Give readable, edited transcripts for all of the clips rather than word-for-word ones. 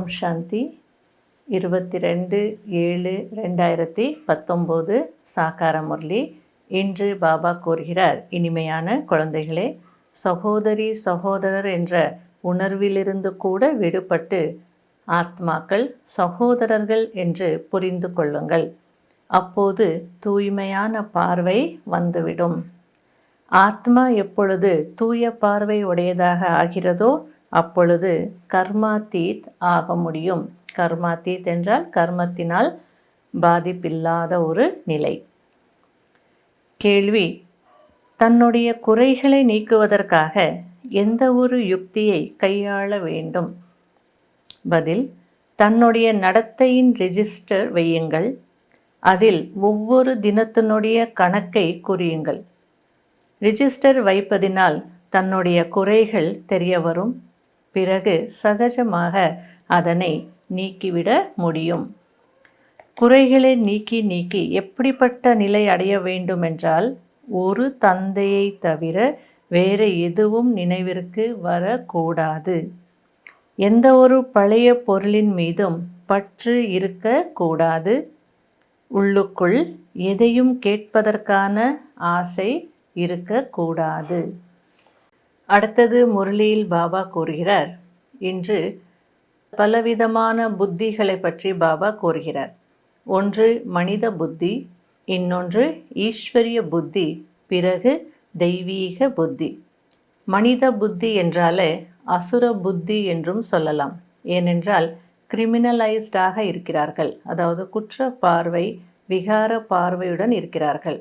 ஓம் சாந்தி. 22/7/2019 சாக்கார முரளி. இன்று பாபா கூறுகிறார், இனிமையான குழந்தைகளே, சகோதரி சகோதரர் என்ற உணர்விலிருந்து கூட விடுபட்டு ஆத்மாக்கள் சகோதரர்கள் என்று புரிந்து கொள்ளுங்கள். அப்போது தூய்மையான பார்வை வந்துவிடும். ஆத்மா எப்பொழுது தூய பார்வை உடையதாக ஆகிறதோ அப்பொழுது கர்மாத்தீத் ஆக முடியும். கர்மாத்தீத் என்றால் கர்மத்தினால் பாதிப்பில்லாத ஒரு நிலை. கேள்வி: தன்னுடைய குறைகளை நீக்குவதற்காக எந்த ஒரு யுக்தியை கையாள வேண்டும்? பதில்: தன்னுடைய நடத்தையின் ரெஜிஸ்டர் வையுங்கள். அதில் ஒவ்வொரு தினத்தினுடைய கணக்கை குறியுங்கள். ரிஜிஸ்டர் வைப்பதினால் தன்னுடைய குறைகள் தெரிய வரும். பிறகு சகஜமாக அதனை நீக்கிவிட முடியும். குறைகளை நீக்கி நீக்கி எப்படிப்பட்ட நிலை அடைய வேண்டும் என்றால், ஒரு தந்தையை தவிர வேறு எதுவும் நினைவிற்கு வரக்கூடாது. எந்த ஒரு பழைய பொருளின் மீதும் பற்று இருக்கக்கூடாது. உள்ளுக்குள் எதையும் கேட்பதற்கான ஆசை இருக்கக்கூடாது. அடுத்தது முரளியில் பாபா கூறுகிறார், இன்று பலவிதமான புத்திகளை பற்றி பாபா கூறுகிறார். ஒன்று மனித புத்தி, இன்னொன்று ஈஸ்வரிய புத்தி, பிறகு தெய்வீக புத்தி. மனித புத்தி என்றாலே அசுர புத்தி என்றும் சொல்லலாம். ஏனென்றால் கிரிமினலைஸ்டாக இருக்கிறார்கள், அதாவது குற்ற பார்வை, விகார பார்வையுடன் இருக்கிறார்கள்.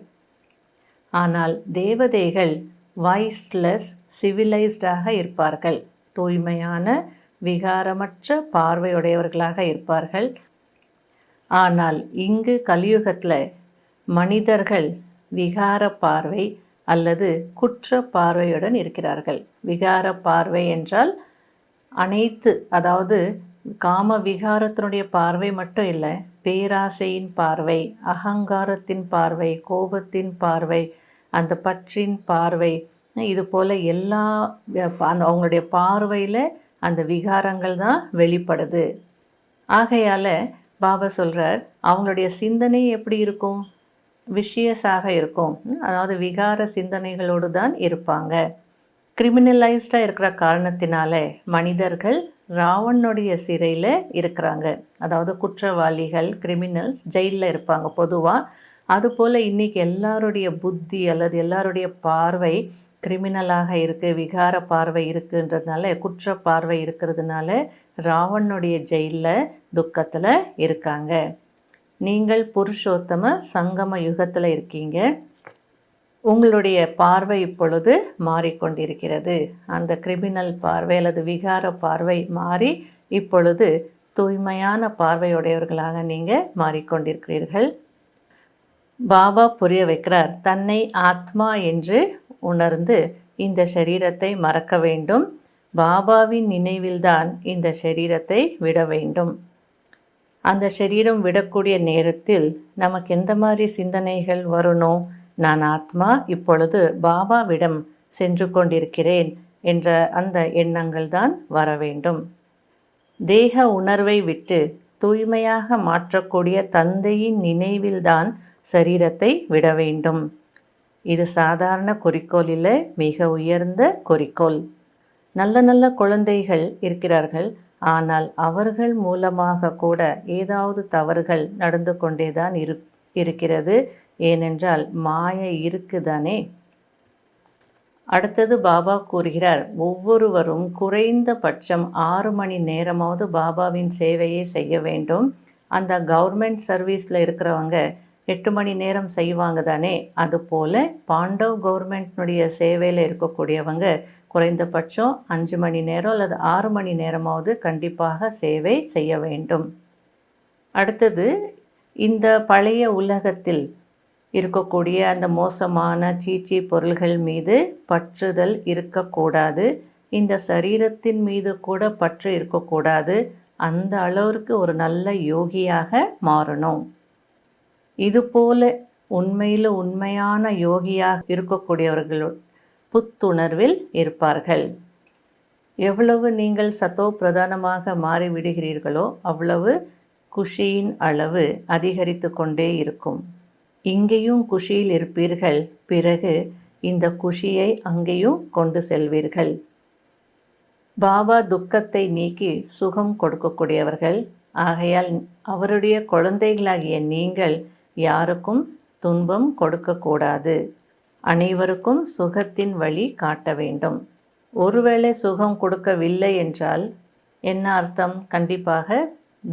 ஆனால் தேவதைகள் வாய்ஸ்லெஸ் சிவிலைஸ்டாக இருப்பார்கள், தூய்மையான விகாரமற்ற பார்வையுடையவர்களாக இருப்பார்கள். ஆனால் இங்கு கலியுகத்தில் மனிதர்கள் விகார பார்வை அல்லது குற்ற பார்வையுடன் இருக்கிறார்கள். விகார பார்வை என்றால் அனைத்து, அதாவது காம விகாரத்தினுடைய பார்வை மட்டும் இல்லை, பேராசையின் பார்வை, அகங்காரத்தின் பார்வை, கோபத்தின் பார்வை, அந்த பற்றின் பார்வை, இது போல் எல்லா அவங்களுடைய பார்வையில் அந்த விகாரங்கள் தான் வெளிப்படுது. ஆகையால் பாபா சொல்கிறார், அவங்களுடைய சிந்தனை எப்படி இருக்கும்? விஷயஸாக இருக்கும், அதாவது விகார சிந்தனைகளோடு தான் இருப்பாங்க. கிரிமினலைஸ்டாக இருக்கிற காரணத்தினால மனிதர்கள் ராவனுடைய சிறையில் இருக்கிறாங்க. அதாவது குற்றவாளிகள், கிரிமினல்ஸ் ஜெயிலில் இருப்பாங்க பொதுவாக. அதுபோல் இன்றைக்கி எல்லாருடைய புத்தி அல்லது எல்லாருடைய பார்வை கிரிமினலாக இருக்குது, விகார பார்வை இருக்குன்றதுனால, குற்ற பார்வை இருக்கிறதுனால ராவனுடைய ஜெயிலில் துக்கத்தில் இருக்காங்க. நீங்கள் புருஷோத்தம சங்கம யுகத்தில் இருக்கீங்க. உங்களுடைய பார்வை இப்பொழுது மாறிக்கொண்டிருக்கிறது. அந்த கிரிமினல் பார்வை அல்லது விகார பார்வை மாறி இப்பொழுது தூய்மையான பார்வையுடையவர்களாக நீங்கள் மாறிக்கொண்டிருக்கிறீர்கள். பாபா புரிய வைக்கிறார், தன்னை ஆத்மா என்று உணர்ந்து இந்த சரீரத்தை மறக்க வேண்டும். பாபாவின் நினைவில்தான் இந்த சரீரத்தை விட வேண்டும். அந்த சரீரம் விடக்கூடிய நேரத்தில் நமக்கு எந்த மாதிரி சிந்தனைகள் வரணும்? நான் ஆத்மா, இப்பொழுது பாபாவிடம் சென்று கொண்டிருக்கிறேன் என்ற அந்த எண்ணங்கள் தான் வர வேண்டும். தேக உணர்வை விட்டு தூய்மையாக மாற்றக்கூடிய தந்தையின் நினைவில்தான் சரீரத்தை விட வேண்டும். இது சாதாரண குறிக்கோள் இல்லை, மிக உயர்ந்த குறிக்கோள். நல்ல நல்ல குழந்தைகள் இருக்கிறார்கள், ஆனால் அவர்கள் மூலமாக கூட ஏதாவது தவறுகள் நடந்து கொண்டே தான் இருக்கிறது. ஏனென்றால் மாயை இருக்குதானே. அடுத்தது பாபா கூறுகிறார், ஒவ்வொருவரும் குறைந்த பட்சம் 6 மணி நேரமாவது பாபாவின் சேவையை செய்ய வேண்டும். அந்த கவர்மெண்ட் சர்வீஸில் இருக்கிறவங்க 8 மணி நேரம் செய்வாங்க தானே, அதுபோல் பாண்டவ் கவர்மெண்ட்னுடைய சேவையில் இருக்கக்கூடியவங்க குறைந்தபட்சம் 5 மணி நேரம் அல்லது 6 மணி நேரமாவது கண்டிப்பாக சேவை செய்ய வேண்டும். அடுத்தது, இந்த பழைய உலகத்தில் இருக்கக்கூடிய அந்த மோசமான சீச்சி பொருள்கள் மீது பற்றுதல் இருக்கக்கூடாது. இந்த சரீரத்தின் மீது கூட பற்று இருக்கக்கூடாது. அந்த அளவிற்கு ஒரு நல்ல யோகியாக மாறணும். இதுபோல உண்மையில் உண்மையான யோகியாக இருக்கக்கூடியவர்கள் புத்துணர்வில் இருப்பார்கள். எவ்வளவு நீங்கள் சத்தோ பிரதானமாக மாறிவிடுகிறீர்களோ அவ்வளவு குஷியின் அளவு அதிகரித்து கொண்டே இருக்கும். இங்கேயும் குஷியில் இருப்பீர்கள், பிறகு இந்த குஷியை அங்கேயும் கொண்டு செல்வீர்கள். பாபா துக்கத்தை நீக்கி சுகம் கொடுக்கக்கூடியவர்கள். ஆகையால் அவருடைய குழந்தைகளாகிய நீங்கள் யாருக்கும் துன்பம் கொடுக்கக்கூடாது. அனைவருக்கும் சுகத்தின் வழி காட்ட வேண்டும். ஒருவேளை சுகம் கொடுக்கவில்லை என்றால் என்ன அர்த்தம்? கண்டிப்பாக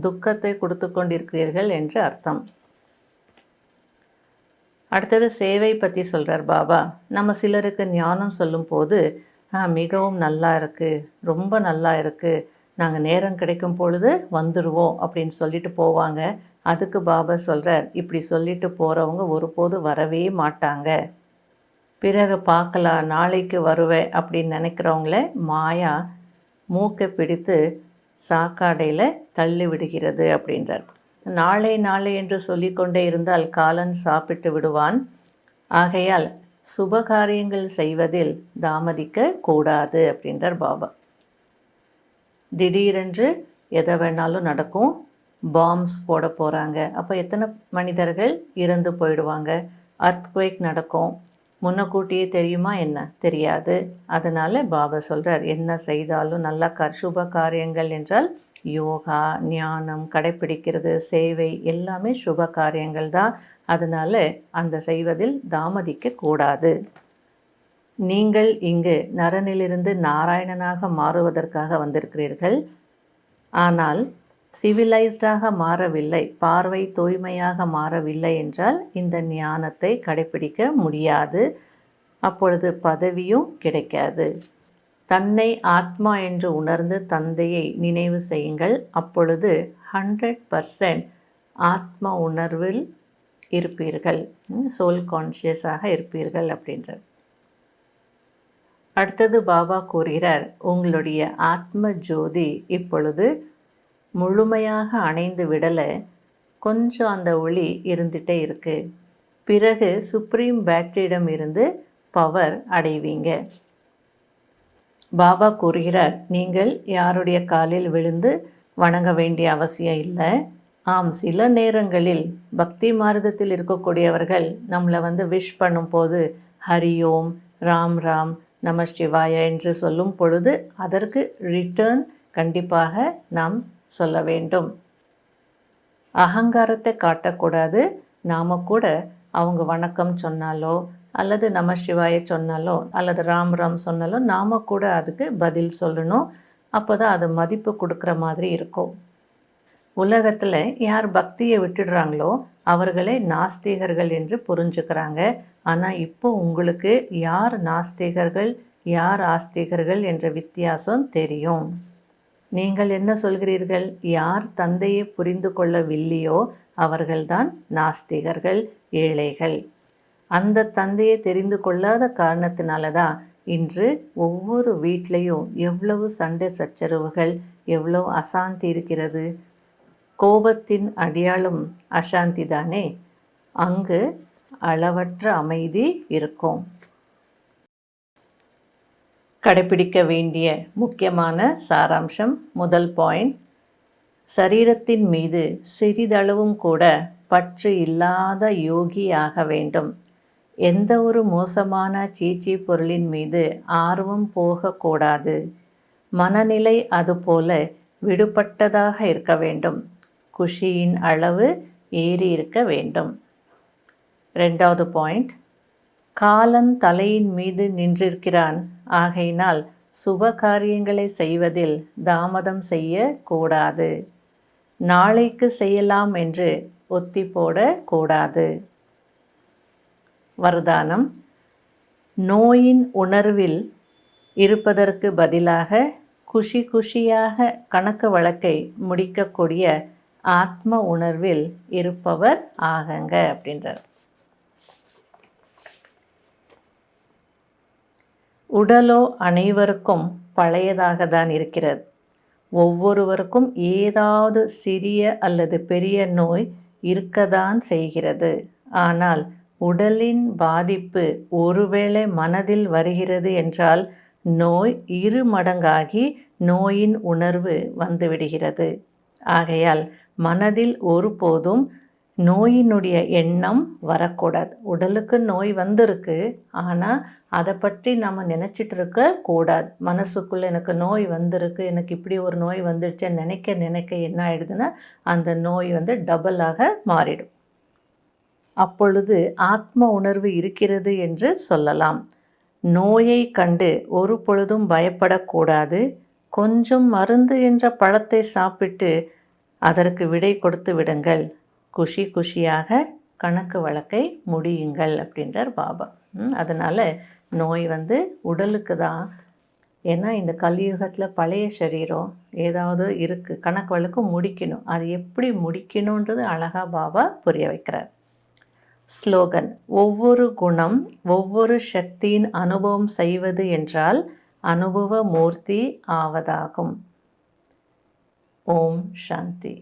துக்கத்தை கொடுத்து கொண்டிருக்கிறீர்கள் என்று அர்த்தம். அடுத்தது சேவை பற்றி சொல்கிறார் பாபா. நம்ம சிலருக்கு ஞானம் சொல்லும் போது மிகவும் நல்லா இருக்குது, ரொம்ப நல்லா இருக்குது, நாங்கள் நேரம் கிடைக்கும் பொழுது வந்துடுவோம் அப்படின்னு சொல்லிட்டு போவாங்க. அதுக்கு பாபா சொல்கிறார், இப்படி சொல்லிட்டு போகிறவங்க ஒருபோது வரவே மாட்டாங்க. பிறகு பார்க்கலாம், நாளைக்கு வருவேன் அப்படின்னு நினைக்கிறவங்கள மாயா மூக்கை பிடித்து சாக்காடையில் தள்ளி விடுகிறது அப்படின்றார். நாளை நாளை என்று சொல்லிக்கொண்டே இருந்தால் காலன் சாப்பிட்டு விடுவான். ஆகையால் சுபகாரியங்கள் செய்வதில் தாமதிக்க கூடாது அப்படின்றார் பாபா. திடீரென்று எதை வேணாலும் நடக்கும். பாம்ஸ் போட போகிறாங்க, அப்போ எத்தனை மனிதர்கள் இறந்து போயிடுவாங்க. அர்த்குவேக் நடக்கும், முன்னக்கூட்டியே தெரியுமா என்ன? தெரியாது. அதனால் பாபா சொல்கிறார், என்ன செய்தாலும் நல்ல சுப காரியங்கள் என்றால் யோகா, ஞானம், கடைப்பிடிக்கிறது, சேவை எல்லாமே சுப காரியங்கள் தான். அதனால் அந்த செய்வதில் தாமதிக்க கூடாது. நீங்கள் இங்கு நரனிலிருந்து நாராயணனாக மாறுவதற்காக வந்திருக்கிறீர்கள். ஆனால் சிவிலைஸ்டாக மாறவில்லை, பார்வை தூய்மையாக மாறவில்லை என்றால் இந்த ஞானத்தை கடைப்பிடிக்க முடியாது. அப்பொழுது பதவியும் கிடைக்காது. தன்னை ஆத்மா என்று உணர்ந்து தந்தையை நினைவு செய்யுங்கள். அப்பொழுது 100% ஆத்ம உணர்வில் இருப்பீர்கள், சோல் கான்ஷியஸாக இருப்பீர்கள் அப்படின்றார். அடுத்தது பாபா கூறுகிறார், உங்களுடைய ஆத்ம ஜோதி இப்பொழுது முழுமையாக அணைந்து விடலை, கொஞ்சம் அந்த ஒளி இருந்துகிட்டே இருக்குது. பிறகு சுப்ரீம் பேட்டரியிடம் இருந்து பவர் அடைவீங்க. பாபா கூறுகிறார், நீங்கள் யாருடைய காலில் விழுந்து வணங்க வேண்டிய அவசியம் இல்லை. ஆம், சில நேரங்களில் பக்தி மார்க்கத்தில் இருக்கக்கூடியவர்கள் நம்மளை விஷ் பண்ணும்போது ஹரியோம், ராம் ராம், நம சிவாய என்று சொல்லும் பொழுது அதற்கு ரிட்டர்ன் கண்டிப்பாக நாம் சொல்ல வேண்டும். அகங்காரத்தை காட்டக்கூடாது. நாம் கூட அவங்க வணக்கம் சொன்னாலோ அல்லது நம சிவாய சொன்னாலோ அல்லது ராம் ராம் சொன்னாலோ நாம் கூட அதுக்கு பதில் சொல்லணும். அப்போ தான் அது மதிப்பு கொடுக்குற மாதிரி இருக்கும். உலகத்தில் யார் பக்தியை விட்டுடுறாங்களோ அவர்களே நாஸ்திகர்கள் என்று புரிஞ்சுக்கிறாங்க. ஆனால் இப்போ உங்களுக்கு யார் நாஸ்திகர்கள் யார் ஆஸ்திகர்கள் என்ற வித்தியாசம் தெரியும். நீங்கள் என்ன சொல்கிறீர்கள்? யார் தந்தையை புரிந்து கொள்ளவில்லையோ அவர்கள்தான் நாஸ்திகர்கள், ஏழைகள். அந்த தந்தையை தெரிந்து கொள்ளாத காரணத்தினால தான் இன்று ஒவ்வொரு வீட்லேயும் எவ்வளவு சண்டை சச்சரவுகள், எவ்வளோ அசாந்தி இருக்கிறது. கோபத்தின் அடையாளம் அசாந்தி தானே. அங்கு அளவற்ற அமைதி இருக்கும். கடைப்பிடிக்க வேண்டிய முக்கியமான சாராம்சம், முதல் பாயிண்ட், சரீரத்தின் மீது சிறிதளவும் கூட பற்று இல்லாத யோகி ஆக வேண்டும். எந்த ஒரு மோசமான சீச்சி பொருளின் மீது ஆர்வம் போகக்கூடாது. மனநிலை அதுபோல விடுபட்டதாக இருக்க வேண்டும். குஷியின் அளவு ஏறி இருக்க வேண்டும். ரெண்டாவது பாயிண்ட், காலன் தலையின் மீது நின்றிருக்கிறான். ஆகையினால் சுப காரியங்களை செய்வதில் தாமதம் செய்ய கூடாது. நாளைக்கு செய்யலாம் என்று ஒத்தி போடக்கூடாது. வரதானம், நோயின் உணர்வில் இருப்பதற்கு பதிலாக குஷி குஷியாக கணக்கு வழக்கை முடிக்கக்கூடிய ஆத்ம உணர்வில் இருப்பவர் ஆகங்க அப்படின்றார். உடலோ அனைவருக்கும் பழையதாக தான் இருக்கிறது. ஒவ்வொருவருக்கும் ஏதாவது சிறிய அல்லது பெரிய நோய் இருக்கத்தான் செய்கிறது. ஆனால் உடலின் பாதிப்பு ஒருவேளை மனதில் வருகிறது என்றால் நோய் 2 மடங்காகி நோயின் உணர்வு வந்துவிடுகிறது. ஆகையால் மனதில் ஒருபோதும் நோயினுடைய எண்ணம் வரக்கூடாது. உடலுக்கு நோய் வந்திருக்கு, ஆனால் அதை பற்றி நம்ம நினச்சிட்டு இருக்கக்கூடாது. மனசுக்குள்ளே எனக்கு நோய் வந்திருக்கு, எனக்கு இப்படி ஒரு நோய் வந்துடுச்சு நினைக்க நினைக்க என்ன ஆயிடுதுன்னா அந்த நோய் டபுளாக மாறிடும். அப்பொழுது ஆத்ம உணர்வு இருக்கிறது என்று சொல்லலாம். நோயை கண்டு ஒரு பொழுதும் பயப்படக்கூடாது. கொஞ்சம் மருந்து என்ற பழத்தை சாப்பிட்டு அதற்கு விடை கொடுத்து விடுங்கள். குஷி குஷியாக கணக்கு வழக்கை முடியுங்கள் அப்படின்றார் பாபா. அதனால் நோய் உடலுக்கு தான். ஏன்னா இந்த கலியுகத்தில் பழைய சரீரம் ஏதாவது இருக்குது, கணக்கு வழக்கு முடிக்கணும். அது எப்படி முடிக்கணுன்றது அழகாக பாபா புரிய வைக்கிறார். ஸ்லோகன்: ஒவ்வொரு குணம் ஒவ்வொரு சக்தியின் அனுபவம் செய்வது என்றால் அனுபவ மூர்த்தி ஆவதாகும். ஓம் சாந்தி.